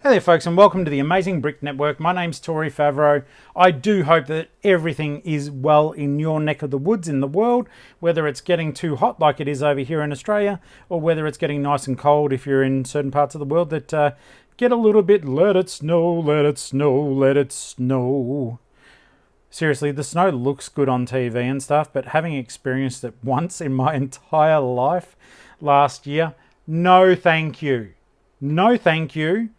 Hey there folks, and welcome to the Amazing Brick Network. My name's Tori Favreau. I do hope that everything is well in your neck of the woods in the world, whether it's getting too hot like it is over here in Australia, or whether it's getting nice and cold if you're in certain parts of the world that get a little bit, let it snow, let it snow, let it snow. Seriously, the snow looks good on TV and stuff, but having experienced it once in my entire life last year, no thank you. No thank you.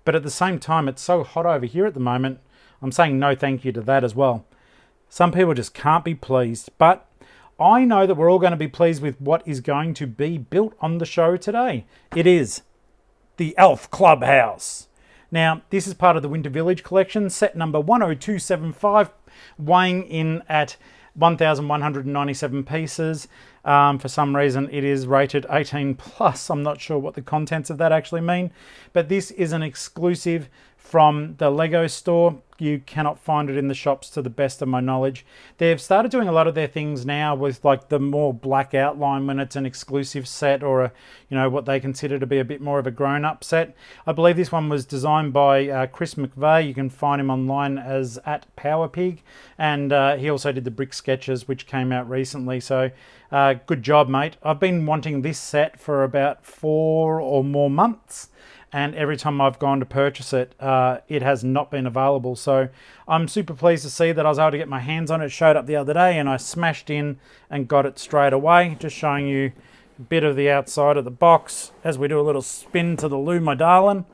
But at the same time, it's so hot over here at the moment, I'm saying no thank you to that as well. Some people just can't be pleased. But I know that we're all going to be pleased with what is going to be built on the show today. It is the Elf Clubhouse. Now, this is part of the Winter Village collection, set number 10275, weighing in at 1,197 pieces. For some reason, it is rated 18 plus. I'm not sure what the contents of that actually mean, but this is an exclusive from the Lego store. You cannot find it in the shops to the best of my knowledge. They've started doing a lot of their things now with like the more black outline when it's an exclusive set or what they consider to be a bit more of a grown-up set. I believe this one was designed by Chris McVeigh. You can find him online as @PowerPig, and he also did the brick sketches which came out recently. So good job, mate. I've been wanting this set for about 4 or more months, and every time I've gone to purchase it, it has not been available. So I'm super pleased to see that I was able to get my hands on it. It showed up the other day and I smashed in and got it straight away. Just showing you a bit of the outside of the box as we do a little spin to the loo, my darling.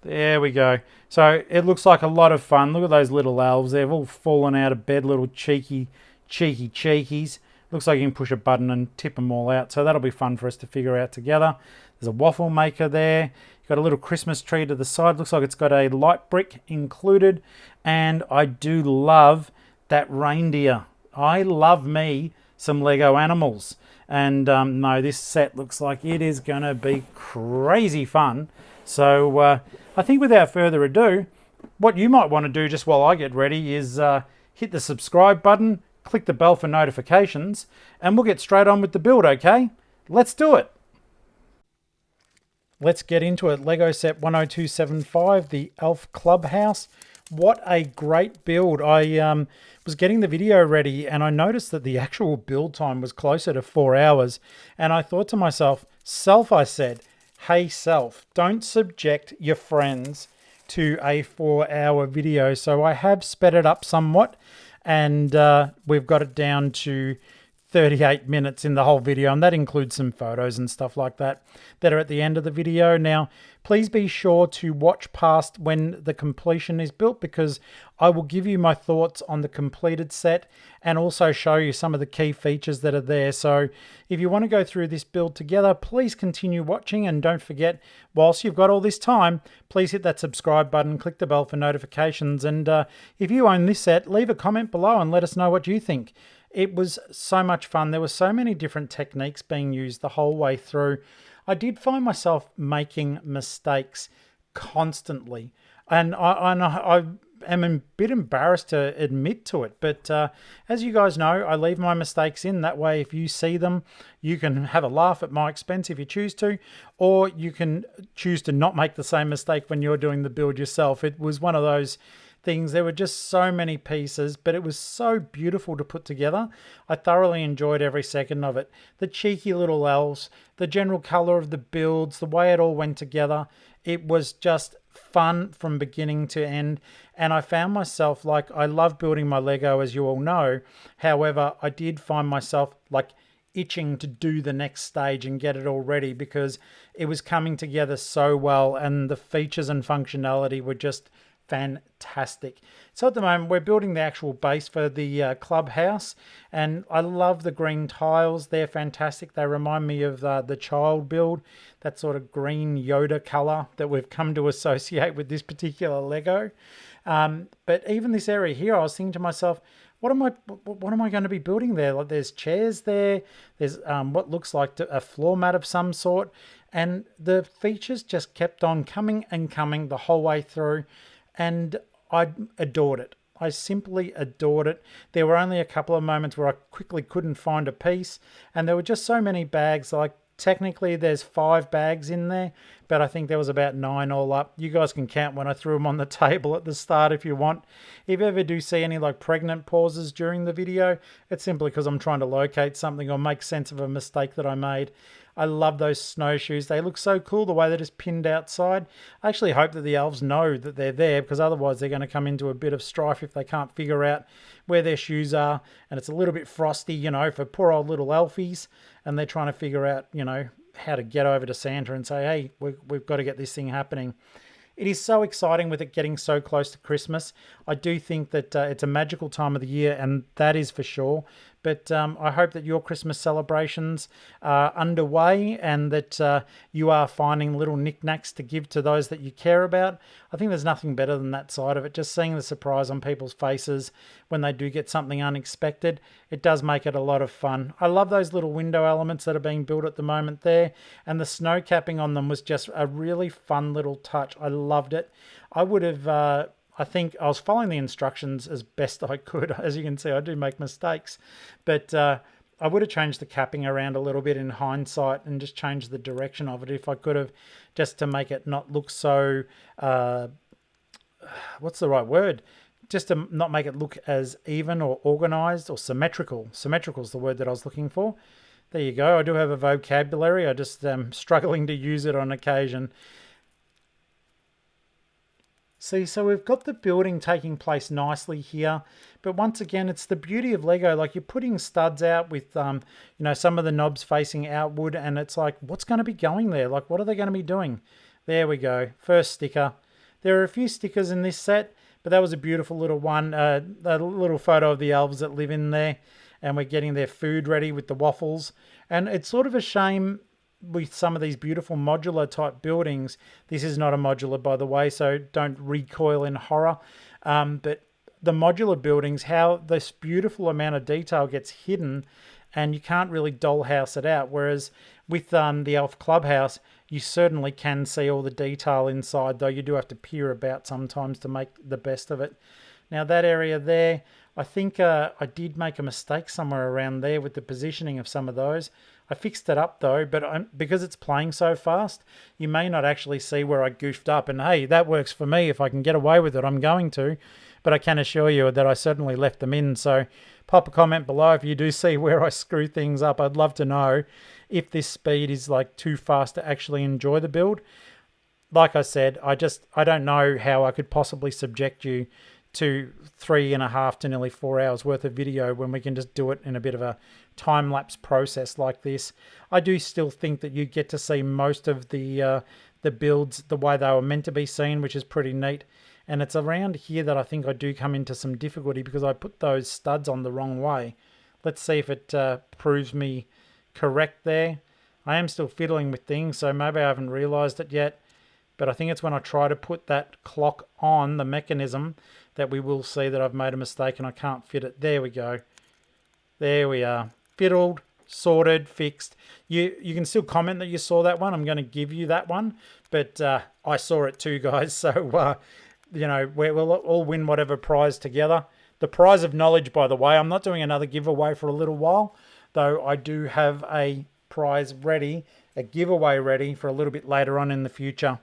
There we go. So it looks like a lot of fun. Look at those little elves. They've all fallen out of bed, little cheeky cheekies. Looks like you can push a button and tip them all out. So that'll be fun for us to figure out together. There's a waffle maker there. You've got a little Christmas tree to the side. Looks like it's got a light brick included. And I do love that reindeer. I love me some Lego animals. And no, this set looks like it is going to be crazy fun. So I think without further ado, what you might want to do just while I get ready is hit the subscribe button, click the bell for notifications, and we'll get straight on with the build, okay? Let's do it. Let's get into it. Lego set 10275, the Elf Clubhouse. What a great build. I was getting the video ready and I noticed that the actual build time was closer to 4 hours. And I thought to myself, I said, hey self, don't subject your friends to a 4-hour video. So I have sped it up somewhat, and we've got it down to 38 minutes in the whole video, and that includes some photos and stuff like that are at the end of the video. Now, please be sure to watch past when the completion is built, because I will give you my thoughts on the completed set and also show you some of the key features that are there. So if you want to go through this build together, please continue watching, and don't forget, whilst you've got all this time, please hit that subscribe button, click the bell for notifications, and if you own this set, leave a comment below and let us know what you think. It was so much fun. There were so many different techniques being used the whole way through. I did find myself making mistakes constantly, and I am a bit embarrassed to admit to it, but as you guys know, I leave my mistakes in. That way, if you see them, you can have a laugh at my expense if you choose to, or you can choose to not make the same mistake when you're doing the build yourself. It was one of those things. There were just so many pieces, but it was so beautiful to put together. I thoroughly enjoyed every second of it. The cheeky little elves, the general color of the builds, the way it all went together. It was just fun from beginning to end. And I found myself, like, I love building my Lego, as you all know. However, I did find myself like itching to do the next stage and get it all ready, because it was coming together so well and the features and functionality were just fantastic. So at the moment we're building the actual base for the clubhouse, and I love the green tiles. They're fantastic. They remind me of the child build, that sort of green Yoda color that we've come to associate with this particular Lego. But even this area here, I was thinking to myself, what am I going to be building there? Like, there's chairs there, there's what looks like a floor mat of some sort, and the features just kept on coming and coming the whole way through. And I adored it. I simply adored it. There were only a couple of moments where I quickly couldn't find a piece, and there were just so many bags. Like, technically there's 5 bags in there, but I think there was about 9 all up. You guys can count when I threw them on the table at the start if you want. If you ever do see any like pregnant pauses during the video, it's simply because I'm trying to locate something or make sense of a mistake that I made. I love those snowshoes. They look so cool the way they're just pinned outside. I actually hope that the elves know that they're there, because otherwise they're going to come into a bit of strife if they can't figure out where their shoes are. And it's a little bit frosty, you know, for poor old little elfies. And they're trying to figure out, you know, how to get over to Santa and say, hey, we've got to get this thing happening. It is so exciting with it getting so close to Christmas. I do think that it's a magical time of the year, and that is for sure. But I hope that your Christmas celebrations are underway and that you are finding little knickknacks to give to those that you care about. I think there's nothing better than that side of it. Just seeing the surprise on people's faces when they do get something unexpected, it does make it a lot of fun. I love those little window elements that are being built at the moment there, and the snow capping on them was just a really fun little touch. I loved it. I would have... I think I was following the instructions as best I could. As you can see, I do make mistakes. But I would have changed the capping around a little bit in hindsight and just changed the direction of it if I could have, just to make it not look so... what's the right word? Just to not make it look as even or organised or symmetrical. Symmetrical is the word that I was looking for. There you go. I do have a vocabulary. I just am struggling to use it on occasion. See, so we've got the building taking place nicely here, but once again, it's the beauty of Lego. Like, you're putting studs out with, you know, some of the knobs facing outward, and it's like, what's going to be going there? Like, what are they going to be doing? There we go. First sticker. There are a few stickers in this set, but that was a beautiful little one. A little photo of the elves that live in there, and we're getting their food ready with the waffles. And it's sort of a shame with some of these beautiful modular type buildings. This is not a modular, by the way, so don't recoil in horror. But the modular buildings, how this beautiful amount of detail gets hidden, and you can't really dollhouse it out. Whereas with the Elf Clubhouse, you certainly can see all the detail inside, though you do have to peer about sometimes to make the best of it. Now that area there, I think I did make a mistake somewhere around there with the positioning of some of those. I fixed it up though, but because it's playing so fast, you may not actually see where I goofed up. And hey, that works for me. If I can get away with it, I'm going to. But I can assure you that I certainly left them in. So pop a comment below if you do see where I screw things up. I'd love to know if this speed is like too fast to actually enjoy the build. Like I said, I don't know how I could possibly subject you to 3.5 to nearly 4 hours worth of video when we can just do it in a bit of a time-lapse process like this. I do still think that you get to see most of the builds the way they were meant to be seen, which is pretty neat. And it's around here that I think I do come into some difficulty because I put those studs on the wrong way. Let's see if it proves me correct there. I am still fiddling with things, so maybe I haven't realized it yet. But I think it's when I try to put that clock on the mechanism that we will see that I've made a mistake and I can't fit it. There we go. There we are. Fiddled, sorted, fixed. You can still comment that you saw that one. I'm going to give you that one. But I saw it too, guys. So, you know, we'll all win whatever prize together. The prize of knowledge, by the way. I'm not doing another giveaway for a little while, though I do have a prize ready, a giveaway ready for a little bit later on in the future.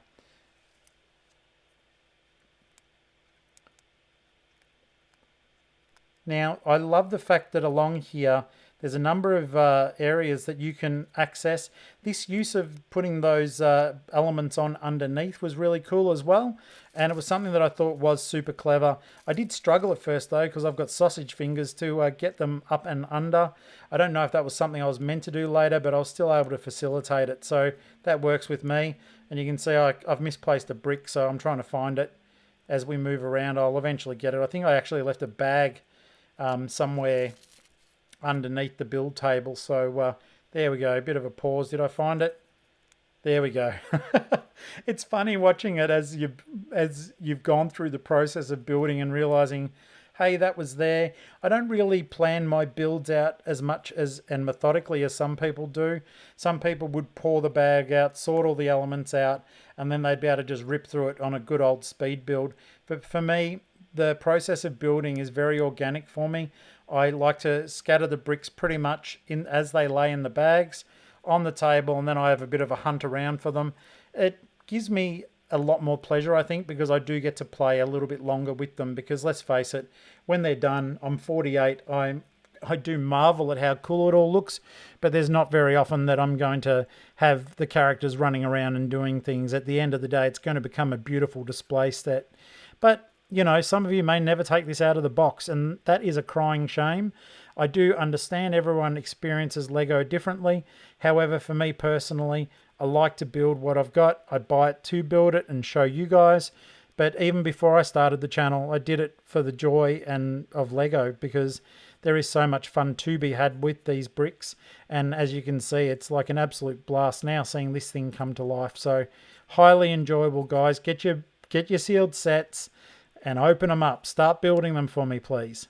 Now, I love the fact that along here, there's a number of areas that you can access. This use of putting those elements on underneath was really cool as well. And it was something that I thought was super clever. I did struggle at first, though, because I've got sausage fingers to get them up and under. I don't know if that was something I was meant to do later, but I was still able to facilitate it. So that works with me. And you can see I've misplaced a brick, so I'm trying to find it as we move around. I'll eventually get it. I think I actually left a bag somewhere underneath the build table. So there we go. A bit of a pause. Did I find it? There we go. It's funny watching it as you've gone through the process of building and realizing, hey, that was there. I don't really plan my builds out as much as and methodically as some people do. Some people would pour the bag out, sort all the elements out, and then they'd be able to just rip through it on a good old speed build. But for me, the process of building is very organic for me. I like to scatter the bricks pretty much as they lay in the bags on the table, and then I have a bit of a hunt around for them. It gives me a lot more pleasure, I think, because I do get to play a little bit longer with them. Because let's face it, when they're done, I'm 48. I do marvel at how cool it all looks, but there's not very often that I'm going to have the characters running around and doing things. At the end of the day, it's going to become a beautiful display set. But, you know, some of you may never take this out of the box, and that is a crying shame. I do understand everyone experiences Lego differently. However, for me personally, I like to build what I've got. I buy it to build it and show you guys. But even before I started the channel, I did it for the joy and of Lego, because there is so much fun to be had with these bricks. And as you can see, it's like an absolute blast now seeing this thing come to life. So highly enjoyable, guys. Get your sealed sets and open them up. Start building them for me, please.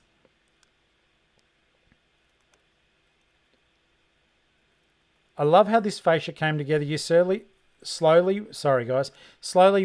I love how this fascia came together. You slowly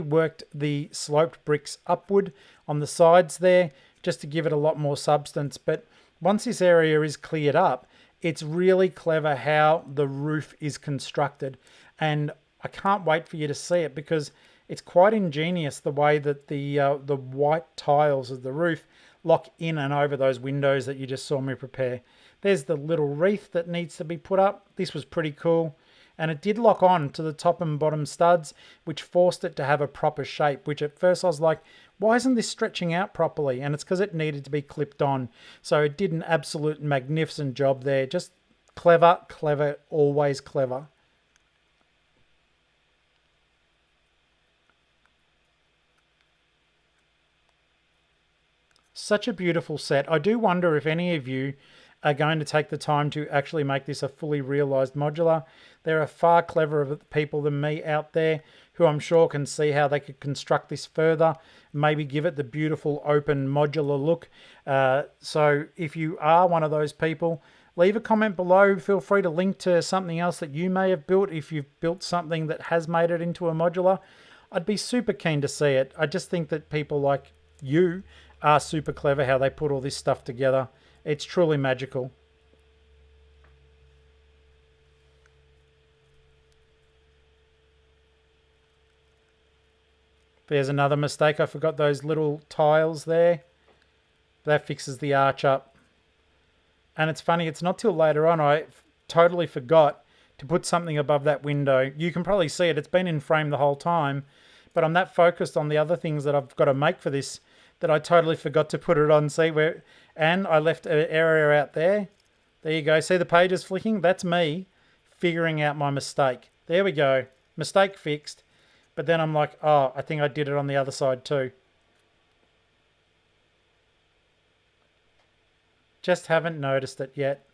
worked the sloped bricks upward on the sides there, just to give it a lot more substance. But once this area is cleared up, it's really clever how the roof is constructed. And I can't wait for you to see it, because it's quite ingenious the way that the white tiles of the roof lock in and over those windows that you just saw me prepare. There's the little wreath that needs to be put up. This was pretty cool. And it did lock on to the top and bottom studs, which forced it to have a proper shape, which at first I was like, why isn't this stretching out properly? And it's because it needed to be clipped on. So it did an absolute magnificent job there. Just clever, clever, always clever. Such a beautiful set. I do wonder if any of you are going to take the time to actually make this a fully realized modular. There are far cleverer people than me out there who I'm sure can see how they could construct this further, maybe give it the beautiful open modular look. So if you are one of those people, leave a comment below. Feel free to link to something else that you may have built if you've built something that has made it into a modular. I'd be super keen to see it. I just think that people like you are super clever how they put all this stuff together. It's truly magical. There's another mistake. I forgot those little tiles there. That fixes the arch up. And it's funny, it's not till later on I totally forgot to put something above that window. You can probably see it. It's been in frame the whole time. But I'm that focused on the other things that I've got to make for this that I totally forgot to put it on. See where... And I left an area out there. There you go. See the pages flicking? That's me figuring out my mistake. There we go. Mistake fixed. But then I'm like, oh, I think I did it on the other side too. Just haven't noticed it yet.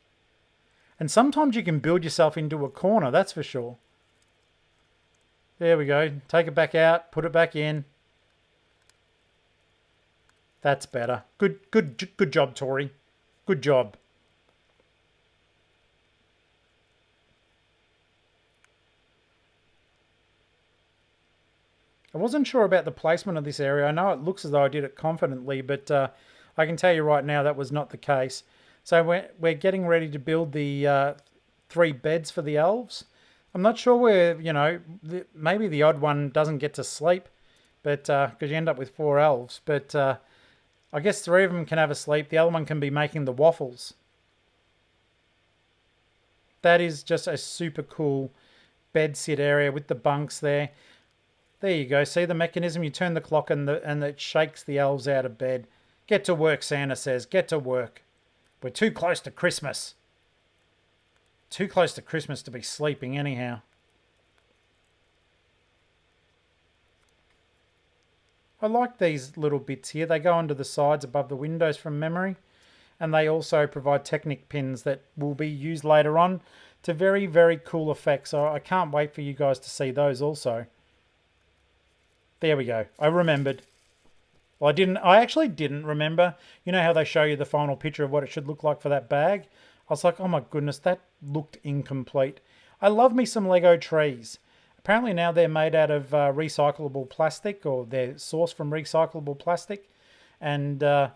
And sometimes you can build yourself into a corner, that's for sure. There we go. Take it back out, put it back in. That's better. Good job, Tori. Good job. I wasn't sure about the placement of this area. I know it looks as though I did it confidently, but I can tell you right now that was not the case. So we're getting ready to build the 3 beds for the elves. I'm not sure where, you know, maybe the odd one doesn't get to sleep, but because you end up with 4 elves. But I guess 3 of them can have a sleep. The other one can be making the waffles. That is just a super cool bed sit area with the bunks there. There you go. See the mechanism? You turn the clock and it shakes the elves out of bed. Get to work, Santa says. Get to work. We're too close to Christmas. Too close to Christmas to be sleeping anyhow. I like these little bits here. They go onto the sides above the windows from memory. And they also provide Technic pins that will be used later on to very, very cool effects. So I can't wait for you guys to see those also. There we go. I remembered. Well, I actually didn't remember. You know how they show you the final picture of what it should look like for that bag? I was like, oh my goodness, that looked incomplete. I love me some Lego trees. Apparently now they're made out of recyclable plastic, or they're sourced from recyclable plastic. And I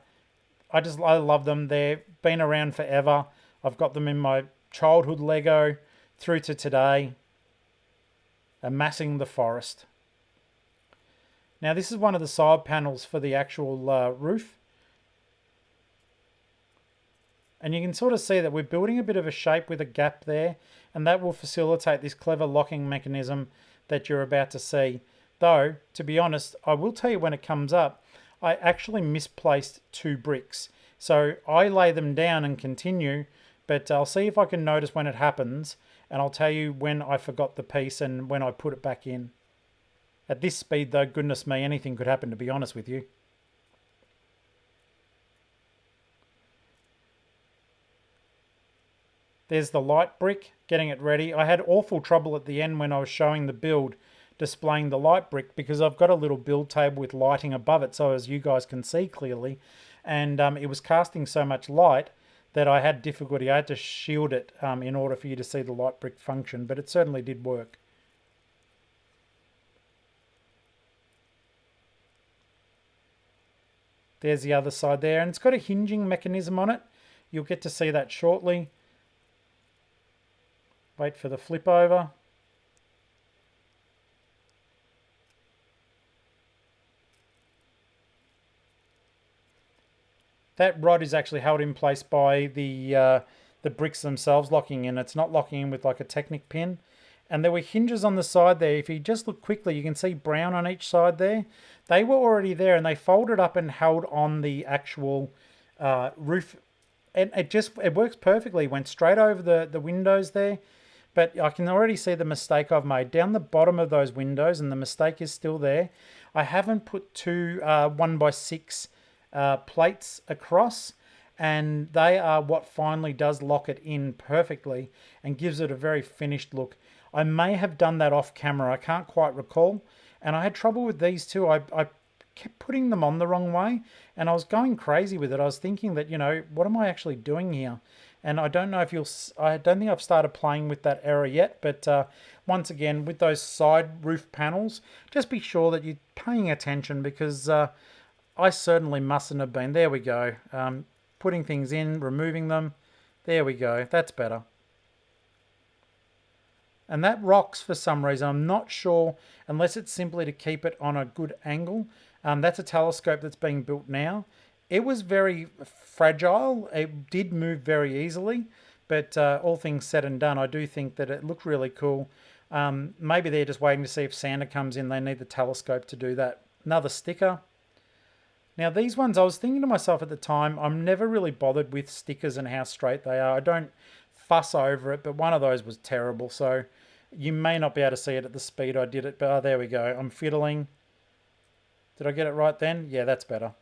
love them. They've been around forever. I've got them in my childhood Lego through to today. Amassing the forest. Now this is one of the side panels for the actual roof. And you can sort of see that we're building a bit of a shape with a gap there, and that will facilitate this clever locking mechanism that you're about to see. Though, to be honest, I will tell you when it comes up, I actually misplaced 2 bricks. So I lay them down and continue, but I'll see if I can notice when it happens, and I'll tell you when I forgot the piece and when I put it back in. At this speed though, goodness me, anything could happen, to be honest with you. There's the light brick, getting it ready. I had awful trouble at the end when I was showing the build, displaying the light brick, because I've got a little build table with lighting above it, so as you guys can see clearly, and it was casting so much light that I had difficulty. I had to shield it in order for you to see the light brick function, but it certainly did work. There's the other side there, and it's got a hinging mechanism on it. You'll get to see that shortly. Wait for the flip over. That rod is actually held in place by the bricks themselves locking in. It's not locking in with like a Technic pin. And there were hinges on the side there. If you just look quickly, you can see brown on each side there. They were already there, and they folded up and held on the actual roof. And it works perfectly. Went straight over the windows there. But I can already see the mistake I've made down the bottom of those windows, and the mistake is still there. I haven't put 2 1x6 plates across, and they are what finally does lock it in perfectly and gives it a very finished look. I may have done that off camera, I can't quite recall, and I had trouble with these too. I kept putting them on the wrong way, and I was going crazy with it. I was thinking that, you know, what am I actually doing here? And I don't know if I don't think I've started playing with that error yet, but once again, with those side roof panels, just be sure that you're paying attention, because I certainly mustn't have been. There we go. Putting things in, removing them. There we go. That's better. And that rocks for some reason. I'm not sure, unless it's simply to keep it on a good angle. That's a telescope that's being built now. It was very fragile. It did move very easily, but all things said and done, I do think that it looked really cool. Maybe they're just waiting to see if Santa comes in. They need the telescope to do that. Another sticker. Now these ones, I was thinking to myself at the time, I'm never really bothered with stickers and how straight they are. I don't fuss over it, but one of those was terrible. So you may not be able to see it at the speed I did it, but there we go. I'm fiddling. Did I get it right then? Yeah, that's better.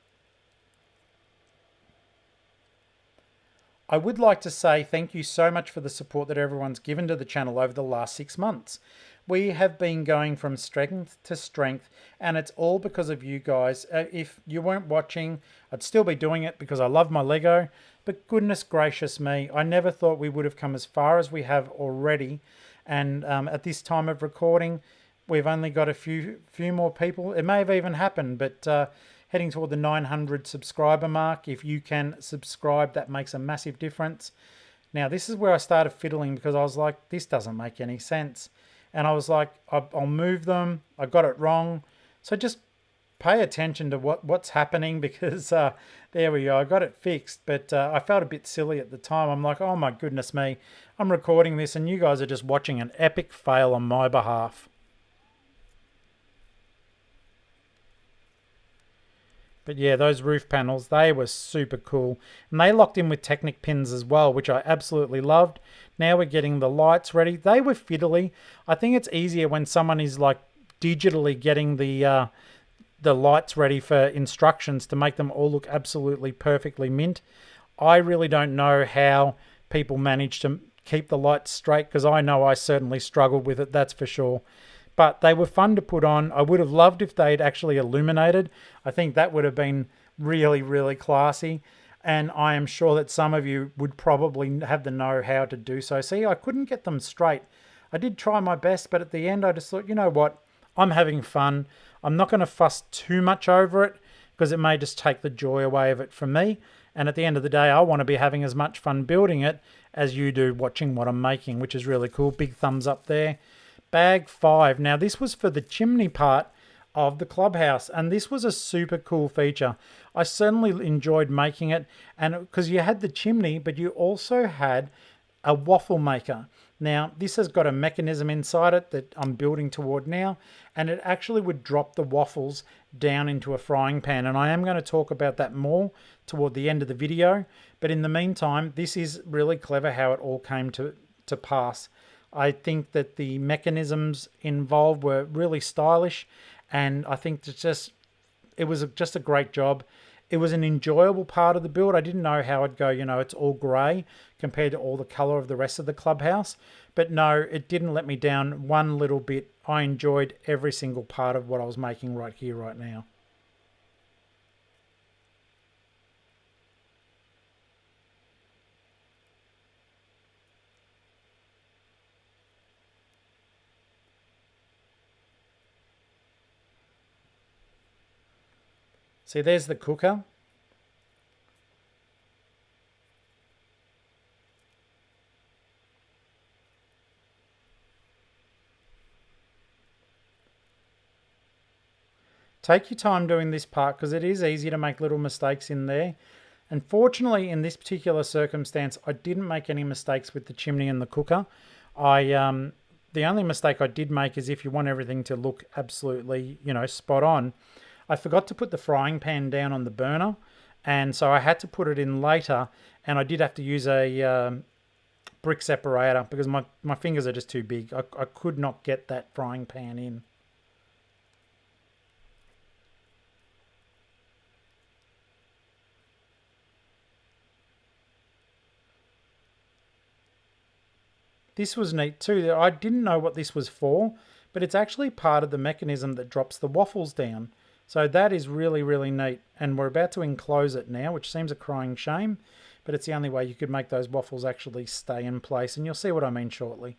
I would like to say thank you so much for the support that everyone's given to the channel over the last 6 months. We have been going from strength to strength, and it's all because of you guys. If you weren't watching, I'd still be doing it because I love my Lego, but goodness gracious me, I never thought we would have come as far as we have already. And at this time of recording, we've only got a few more people. It may have even happened, but heading toward the 900 subscriber mark. If you can subscribe, that makes a massive difference. Now, this is where I started fiddling, because I was like, this doesn't make any sense. And I was like, I'll move them. I got it wrong. So just pay attention to what's happening, because there we go. I got it fixed, but I felt a bit silly at the time. I'm like, oh my goodness me. I'm recording this and you guys are just watching an epic fail on my behalf. But yeah, those roof panels, they were super cool. And they locked in with Technic pins as well, which I absolutely loved. Now we're getting the lights ready. They were fiddly. I think it's easier when someone is like digitally getting the lights ready for instructions to make them all look absolutely perfectly mint. I really don't know how people manage to keep the lights straight, because I know I certainly struggled with it, that's for sure. But they were fun to put on. I would have loved if they'd actually illuminated. I think that would have been really, really classy. And I am sure that some of you would probably have the know-how to do so. See, I couldn't get them straight. I did try my best, but at the end I just thought, you know what? I'm having fun. I'm not going to fuss too much over it, because it may just take the joy away of it from me. And at the end of the day, I want to be having as much fun building it as you do watching what I'm making, which is really cool. Big thumbs up there. Bag 5. Now this was for the chimney part. of the clubhouse, and this was a super cool feature. I certainly enjoyed making it, and because you had the chimney, but you also had a waffle maker. Now this has got a mechanism inside it that I'm building toward now, and it actually would drop the waffles down into a frying pan, and I am going to talk about that more toward the end of the video. But in the meantime, this is really clever how it all came to pass. I think that the mechanisms involved were really stylish, and I think it was just a great job. It was an enjoyable part of the build. I didn't know how it'd go, it's all grey compared to all the colour of the rest of the clubhouse. But no, it didn't let me down one little bit. I enjoyed every single part of what I was making right here, right now. See, there's the cooker. Take your time doing this part because it is easy to make little mistakes in there. And fortunately, in this particular circumstance, I didn't make any mistakes with the chimney and the cooker. The only mistake I did make is if you want everything to look absolutely, spot on, I forgot to put the frying pan down on the burner, and so I had to put it in later, and I did have to use a brick separator because my fingers are just too big. I could not get that frying pan in. This was neat too. I didn't know what this was for, but it's actually part of the mechanism that drops the waffles down. So that is really, really neat. And we're about to enclose it now, which seems a crying shame, but it's the only way you could make those waffles actually stay in place. And you'll see what I mean shortly.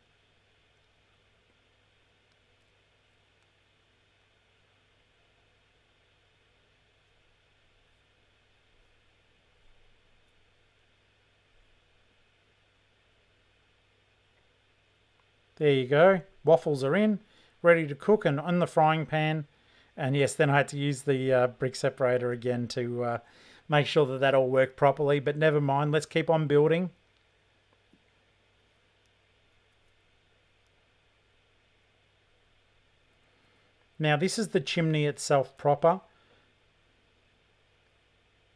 There you go. Waffles are in, ready to cook and on the frying pan. And yes, then I had to use the brick separator again to make sure that that all worked properly. But never mind, let's keep on building. Now this is the chimney itself proper.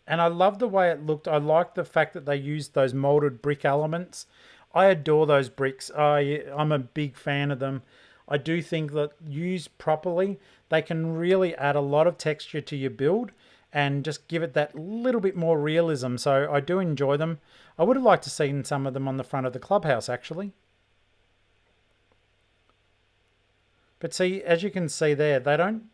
And I love the way it looked. I like the fact that they used those molded brick elements. I adore those bricks. I'm a big fan of them. I do think that used properly, they can really add a lot of texture to your build and just give it that little bit more realism. So I do enjoy them. I would have liked to seen some of them on the front of the clubhouse actually. But see, as you can see there, they don't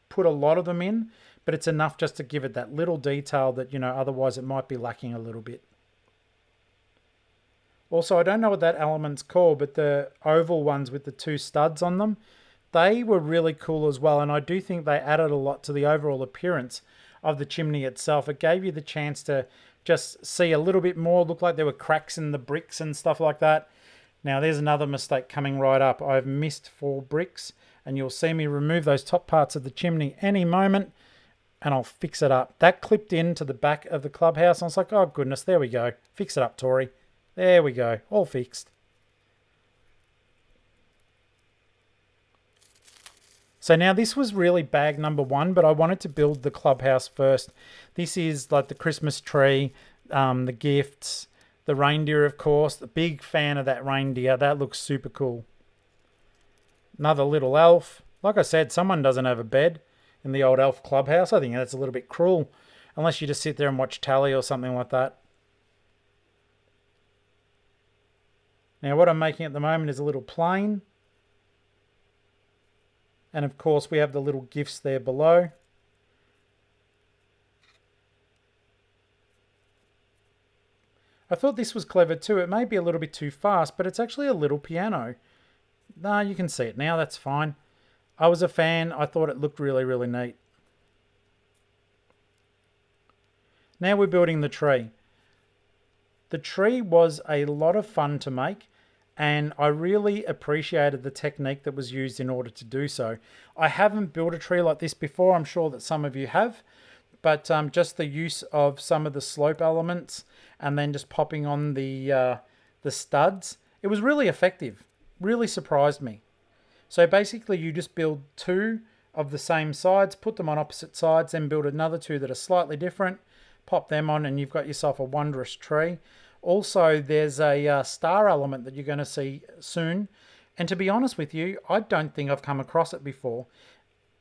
put a lot of them in, but it's enough just to give it that little detail that, otherwise it might be lacking a little bit. Also, I don't know what that element's called, but the oval ones with the two studs on them, they were really cool as well. And I do think they added a lot to the overall appearance of the chimney itself. It gave you the chance to just see a little bit more, look like there were cracks in the bricks and stuff like that. Now, there's another mistake coming right up. I've missed 4 bricks, and you'll see me remove those top parts of the chimney any moment, and I'll fix it up. That clipped into the back of the clubhouse, and I was like, oh goodness, there we go. Fix it up, Tori. There we go, all fixed. So now this was really bag number 1, but I wanted to build the clubhouse first. This is like the Christmas tree, the gifts, the reindeer, of course. The big fan of that reindeer. That looks super cool. Another little elf. Like I said, someone doesn't have a bed in the old elf clubhouse. I think that's a little bit cruel, unless you just sit there and watch Tally or something like that. Now what I'm making at the moment is a little plane. And of course we have the little gifts there below. I thought this was clever too. It may be a little bit too fast, but it's actually a little piano. Nah, you can see it now, that's fine. I was a fan. I thought it looked really, really neat. Now we're building the tree. The tree was a lot of fun to make, and I really appreciated the technique that was used in order to do so. I haven't built a tree like this before. I'm sure that some of you have, but just the use of some of the slope elements and then just popping on the studs, it was really effective. Really surprised me. So basically you just build two of the same sides, put them on opposite sides, then build another two that are slightly different, pop them on, and you've got yourself a wondrous tree. Also, there's a star element that you're going to see soon. And to be honest with you, I don't think I've come across it before.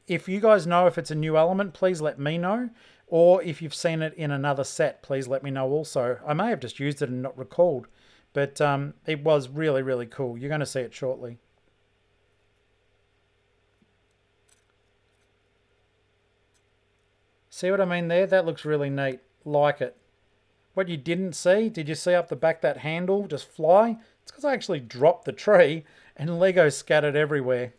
If you guys know if it's a new element, please let me know. Or if you've seen it in another set, please let me know also. I may have just used it and not recalled. But it was really, really cool. You're going to see it shortly. See what I mean there? That looks really neat. Like it. What you didn't see, did you see up the back that handle just fly? It's because I actually dropped the tree and Lego scattered everywhere.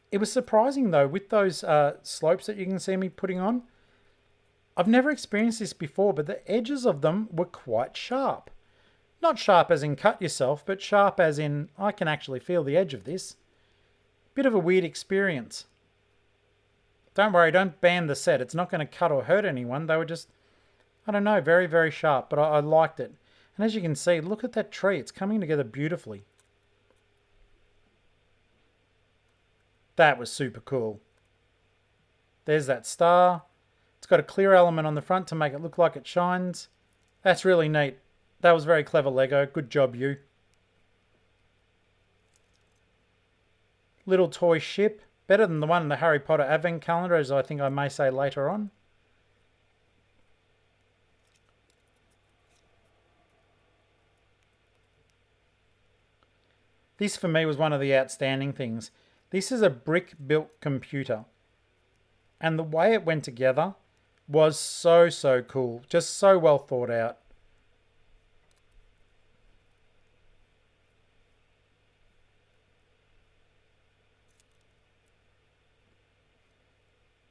It was surprising though, with those slopes that you can see me putting on. I've never experienced this before, but the edges of them were quite sharp. Not sharp as in cut yourself, but sharp as in I can actually feel the edge of this. Bit of a weird experience. Don't worry, don't ban the set. It's not going to cut or hurt anyone. They were just, I don't know, very, very sharp, but I liked it. And as you can see, look at that tree. It's coming together beautifully. That was super cool. There's that star. It's got a clear element on the front to make it look like it shines. That's really neat. That was very clever, Lego. Good job, you. Little toy ship. Better than the one in the Harry Potter Advent Calendar, as I think I may say later on. This for me was one of the outstanding things. This is a brick-built computer. And the way it went together was so, so cool. Just so well thought out.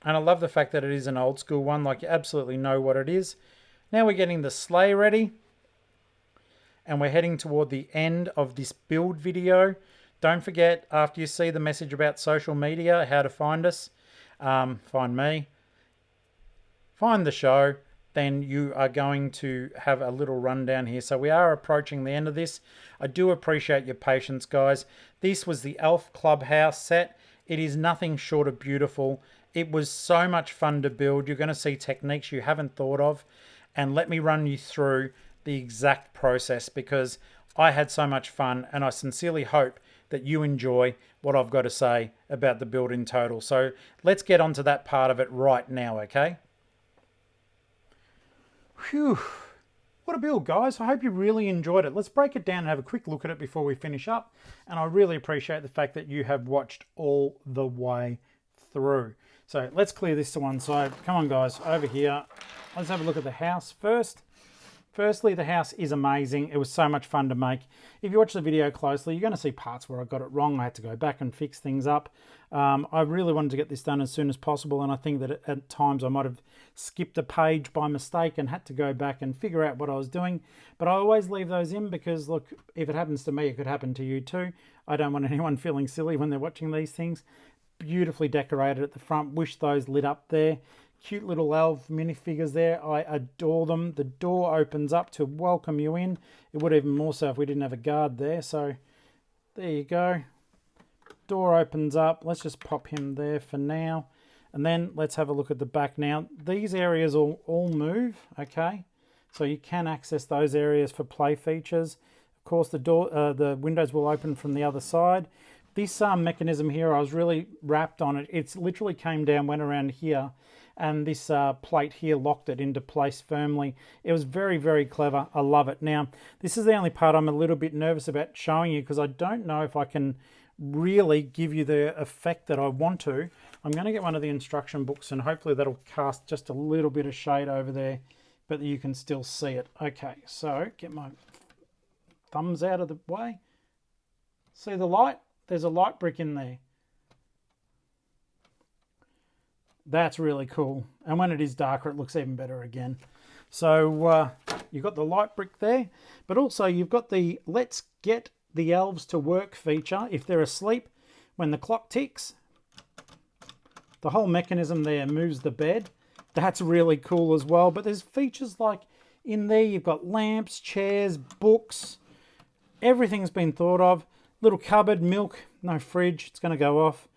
And I love the fact that it is an old school one, like you absolutely know what it is. Now we're getting the sleigh ready. And we're heading toward the end of this build video. Don't forget, after you see the message about social media, how to find us, find me, find the show, then you are going to have a little rundown here. So we are approaching the end of this. I do appreciate your patience, guys. This was the Elf Clubhouse set. It is nothing short of beautiful. It was so much fun to build. You're going to see techniques you haven't thought of. And let me run you through the exact process because I had so much fun and I sincerely hope that you enjoy what I've got to say about the build in total. So let's get on to that part of it right now, okay? Phew. What a build, guys. I hope you really enjoyed it. Let's break it down and have a quick look at it before we finish up. And I really appreciate the fact that you have watched all the way through. So let's clear this to one side. Come on, guys, over here. Let's have a look at the house first. Firstly, the house is amazing. It was so much fun to make. If you watch the video closely, you're going to see parts where I got it wrong. I had to go back and fix things up. I really wanted to get this done as soon as possible, and I think that at times I might have skipped a page by mistake and had to go back and figure out what I was doing. But I always leave those in because, look, if it happens to me, it could happen to you too. I don't want anyone feeling silly when they're watching these things. Beautifully decorated at the front. Wish those lit up there. Cute little elf minifigures there. I adore them. The door opens up to welcome you in. It would even more so if we didn't have a guard there. So there you go. Door opens up. Let's just pop him there for now. And then let's have a look at the back now. These areas all move, okay? So you can access those areas for play features. Of course, the windows will open from the other side. This mechanism here, I was really wrapped on it. It's literally came down, went around here, and this plate here locked it into place firmly. It was very, very clever. I love it. Now, this is the only part I'm a little bit nervous about showing you because I don't know if I can really give you the effect that I want to. I'm going to get one of the instruction books and hopefully that'll cast just a little bit of shade over there, but you can still see it. Okay, so get my thumbs out of the way. See the light? There's a light brick in there. That's really cool. And when it is darker, it looks even better again. So you've got the light brick there, but also you've got the let's get the elves to work feature. If they're asleep, when the clock ticks, the whole mechanism there moves the bed. That's really cool as well. But there's features like in there, you've got lamps, chairs, books. Everything's been thought of. Little cupboard, milk, no fridge, it's going to go off.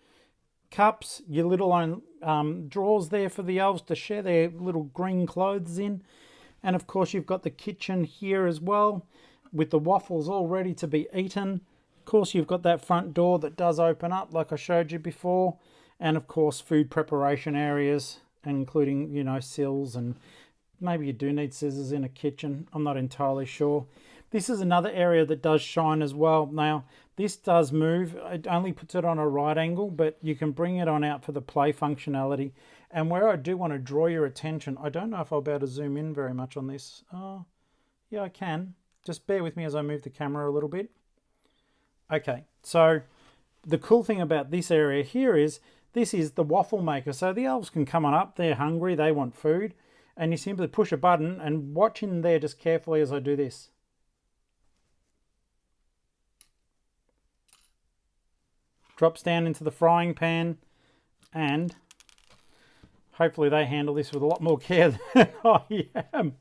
Cups, your little own drawers there for the elves to share their little green clothes in. And of course you've got the kitchen here as well with the waffles all ready to be eaten. Of course you've got that front door that does open up like I showed you before. And of course food preparation areas, including, you know, sills, and maybe you do need scissors in a kitchen. I'm not entirely sure. This is another area that does shine as well. Now, this does move. It only puts it on a right angle, but you can bring it on out for the play functionality. And where I do want to draw your attention, I don't know if I'll be able to zoom in very much on this. Yeah, I can. Just bear with me as I move the camera a little bit. Okay, so the cool thing about this area here is this is the waffle maker. So the elves can come on up. They're hungry. They want food. And you simply push a button and watch in there just carefully as I do this. Drops down into the frying pan, and hopefully they handle this with a lot more care than I am.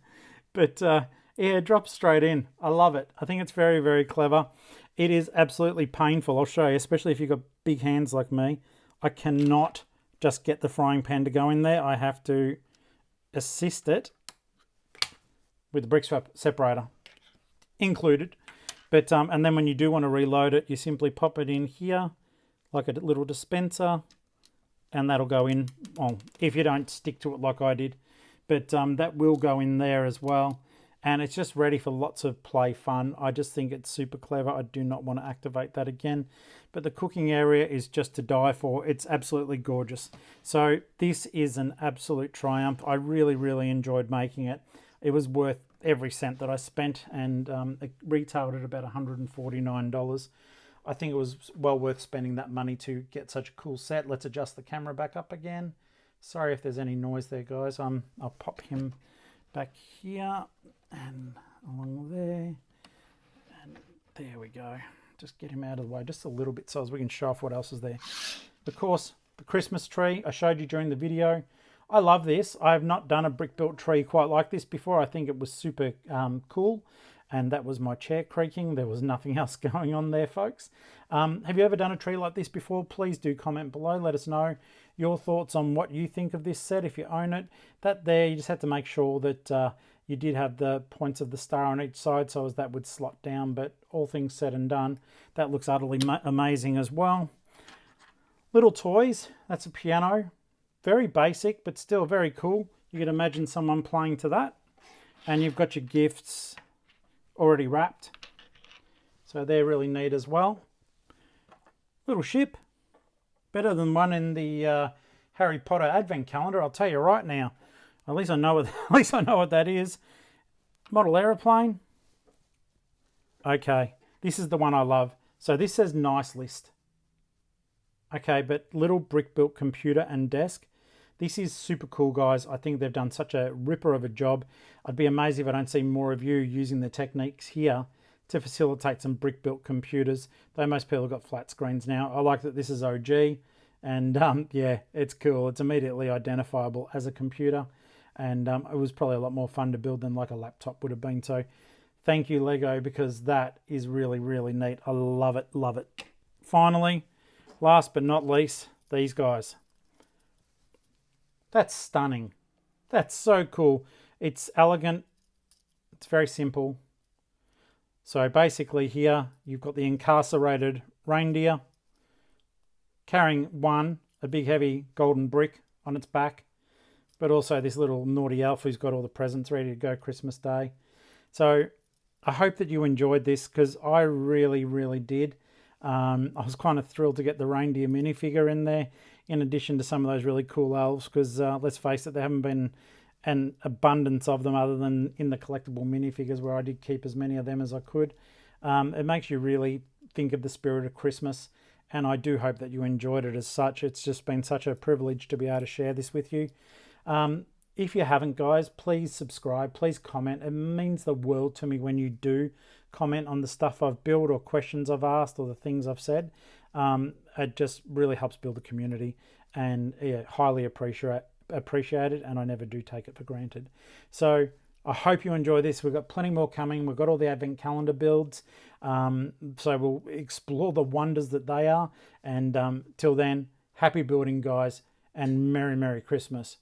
But yeah, it drops straight in. I love it. I think it's very, very clever. It is absolutely painful. I'll show you, especially if you've got big hands like me. I cannot just get the frying pan to go in there. I have to assist it with the brick separator included. But and then when you do want to reload it, you simply pop it in here like a little dispenser, and that'll go in, well, if you don't stick to it like I did. But that will go in there as well. And it's just ready for lots of play fun. I just think it's super clever. I do not want to activate that again. But the cooking area is just to die for. It's absolutely gorgeous. So this is an absolute triumph. I really, really enjoyed making it. It was worth every cent that I spent, and it retailed at about $149. I think it was well worth spending that money to get such a cool set. Let's adjust the camera back up again. Sorry if there's any noise there, guys. I'll pop him back here and along there. And there we go. Just get him out of the way just a little bit so as we can show off what else is there. Of course, the Christmas tree I showed you during the video. I love this. I have not done a brick-built tree quite like this before. I think it was super cool. And that was my chair creaking. There was nothing else going on there, folks. Have you ever done a tree like this before? Please do comment below. Let us know your thoughts on what you think of this set if you own it. That there, you just have to make sure that you did have the points of the star on each side so as that would slot down. But all things said and done, that looks utterly amazing as well. Little toys. That's a piano. Very basic, but still very cool. You can imagine someone playing to that. And you've got your gifts already wrapped, so they're really neat as well. Little ship, better than one in the Harry Potter advent calendar, I'll tell you right now. At least I know what that is. Model aeroplane. Okay, this is the one I love. So this says nice list. Okay, but little brick built computer and desk. This is super cool, guys. I think they've done such a ripper of a job. I'd be amazed if I don't see more of you using the techniques here to facilitate some brick-built computers, though most people have got flat screens now. I like that this is OG, and yeah, it's cool. It's immediately identifiable as a computer, and it was probably a lot more fun to build than like a laptop would have been. So thank you, Lego, because that is really, really neat. I love it, love it. Finally, last but not least, these guys. That's stunning. That's so cool. It's elegant. It's very simple. So basically here you've got the incarcerated reindeer carrying a big heavy golden brick on its back, but also this little naughty elf who's got all the presents ready to go Christmas Day. So I hope that you enjoyed this, because I really, really did. I was kind of thrilled to get the reindeer minifigure in there, in addition to some of those really cool elves, because let's face it, there haven't been an abundance of them other than in the collectible minifigures, where I did keep as many of them as I could. It makes you really think of the spirit of Christmas, and I do hope that you enjoyed it as such. It's just been such a privilege to be able to share this with you. If you haven't, guys, please subscribe, please comment. It means the world to me when you do comment on the stuff I've built or questions I've asked or the things I've said. It just really helps build a community, and highly appreciate it, and I never do take it for granted. So I hope you enjoy this. We've got plenty more coming. We've got all the advent calendar builds, so we'll explore the wonders that they are. And till then, happy building, guys, and Merry Christmas.